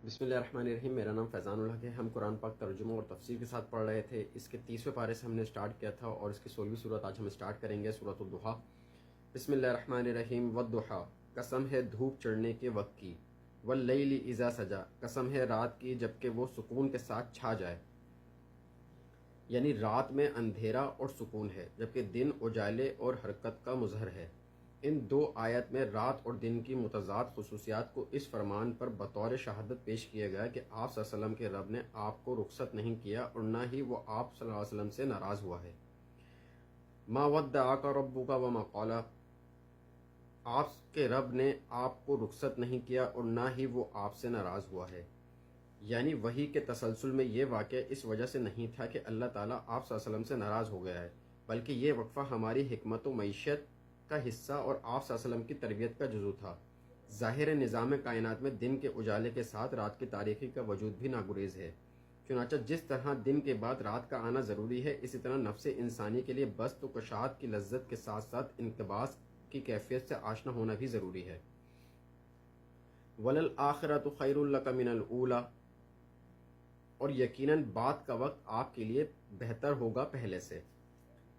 بسم اللہ الرحمن الرحیم۔ میرا نام فیضان الحق ہے۔ ہم قرآن پاک ترجمہ اور تفسیر کے ساتھ پڑھ رہے تھے۔ اس کے 30ویں پارے سے ہم نے سٹارٹ کیا تھا اور اس کی 16ویں صورت آج ہم سٹارٹ کریں گے، سورۃ الضحیٰ۔ بسم اللہ الرحمن الرحیم۔ والضحیٰ، قسم ہے دھوپ چڑھنے کے وقت کی۔ واللیل اذا سجا، قسم ہے رات کی جبکہ وہ سکون کے ساتھ چھا جائے، یعنی رات میں اندھیرا اور سکون ہے جبکہ دن اجالے اور حرکت کا مظہر ہے۔ ان دو آیت میں رات اور دن کی متضاد خصوصیات کو اس فرمان پر بطور شہادت پیش کیا گیا کہ آپ صلی اللہ علیہ وسلم کے رب نے آپ کو رخصت نہیں کیا اور نہ ہی وہ آپ صلی اللہ علیہ وسلم سے ناراض ہوا ہے۔ ما ودعک ربک وما قال، آپ کے رب نے آپ کو رخصت نہیں کیا اور نہ ہی وہ آپ سے ناراض ہوا ہے۔ یعنی وحی کے تسلسل میں یہ واقعہ اس وجہ سے نہیں تھا کہ اللہ تعالیٰ آپ صلی اللہ علیہ وسلم سے ناراض ہو گیا ہے، بلکہ یہ وقفہ ہماری حکمت و معیشت کا حصہ اور آپ صلی اللہ علیہ وسلم کی تربیت کا جزو تھا۔ ظاہر نظام کائنات میں دن کے اجالے کے ساتھ رات کی تاریکی کا وجود بھی ناگریز ہے۔ چنانچہ جس طرح دن کے بعد رات کا آنا ضروری ہے، اسی طرح نفس انسانی کے لیے بسط و کشاد کی لذت کے ساتھ ساتھ انقباض کی کیفیت سے آشنا ہونا بھی ضروری ہے۔ وَلَلْآخِرَةُ خَيْرٌ لَكَ مِنَ الْأُولَى، اور یقیناً بعد کا وقت آپ کے لیے بہتر ہوگا پہلے سے۔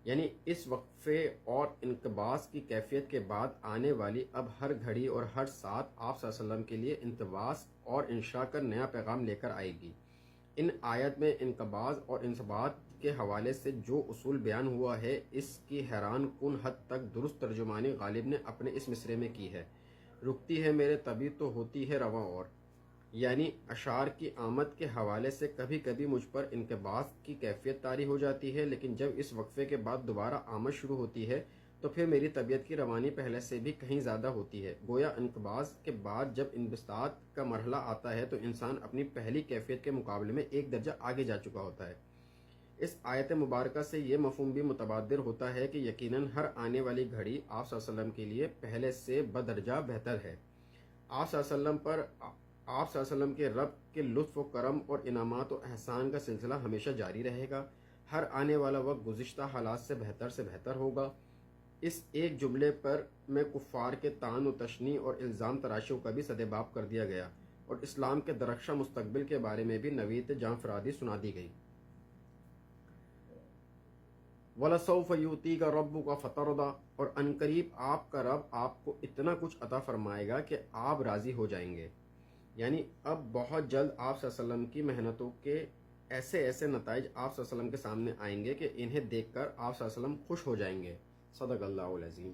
یعنی اس وقفے اور انقباض کی کیفیت کے بعد آنے والی اب ہر گھڑی اور ہر ساتھ آپ صلی اللہ علیہ وسلم کے لیے انتباس اور انشاء کا نیا پیغام لے کر آئے گی۔ ان آیت میں انقباض اور انصبات کے حوالے سے جو اصول بیان ہوا ہے، اس کی حیران کن حد تک درست ترجمانی غالب نے اپنے اس مصرے میں کی ہے۔ رکتی ہے میرے طبع تو ہوتی ہے رواں اور، یعنی اشعار کی آمد کے حوالے سے کبھی کبھی مجھ پر انقباض کی کیفیت طاری ہو جاتی ہے، لیکن جب اس وقفے کے بعد دوبارہ آمد شروع ہوتی ہے تو پھر میری طبیعت کی روانی پہلے سے بھی کہیں زیادہ ہوتی ہے۔ گویا انقباض کے بعد جب انبساط کا مرحلہ آتا ہے تو انسان اپنی پہلی کیفیت کے مقابلے میں ایک درجہ آگے جا چکا ہوتا ہے۔ اس آیت مبارکہ سے یہ مفہوم بھی متبادر ہوتا ہے کہ یقیناً ہر آنے والی گھڑی آپ صلی اللہ علیہ وسلم کے لیے پہلے سے بدرجہ بہتر ہے۔ آپ صلی اللہ علیہ وسلم پر آپ صلی اللہ علیہ وسلم کے رب کے لطف و کرم اور انعامات و احسان کا سلسلہ ہمیشہ جاری رہے گا۔ ہر آنے والا وقت گزشتہ حالات سے بہتر ہوگا۔ اس ایک جملے پر میں کفار کے طعن و تشنیع اور الزام تراشیوں کا بھی سدباب کر دیا گیا اور اسلام کے درخشاں مستقبل کے بارے میں بھی نوید جانفرادی سنا دی گئی۔ وَلَسَوْفَ يُؤْتِيكَ رَبُّكَ فَتَرْضَىٰ، اور عنقریب آپ کا رب آپ کو اتنا کچھ عطا فرمائے گا کہ آپ راضی ہو جائیں گے۔ یعنی اب بہت جلد آپ صلی اللہ علیہ وسلم کی محنتوں کے ایسے نتائج آپ صلی اللہ علیہ وسلم کے سامنے آئیں گے کہ انہیں دیکھ کر آپ صلی اللہ علیہ وسلم خوش ہو جائیں گے۔ صدق اللہ العظیم۔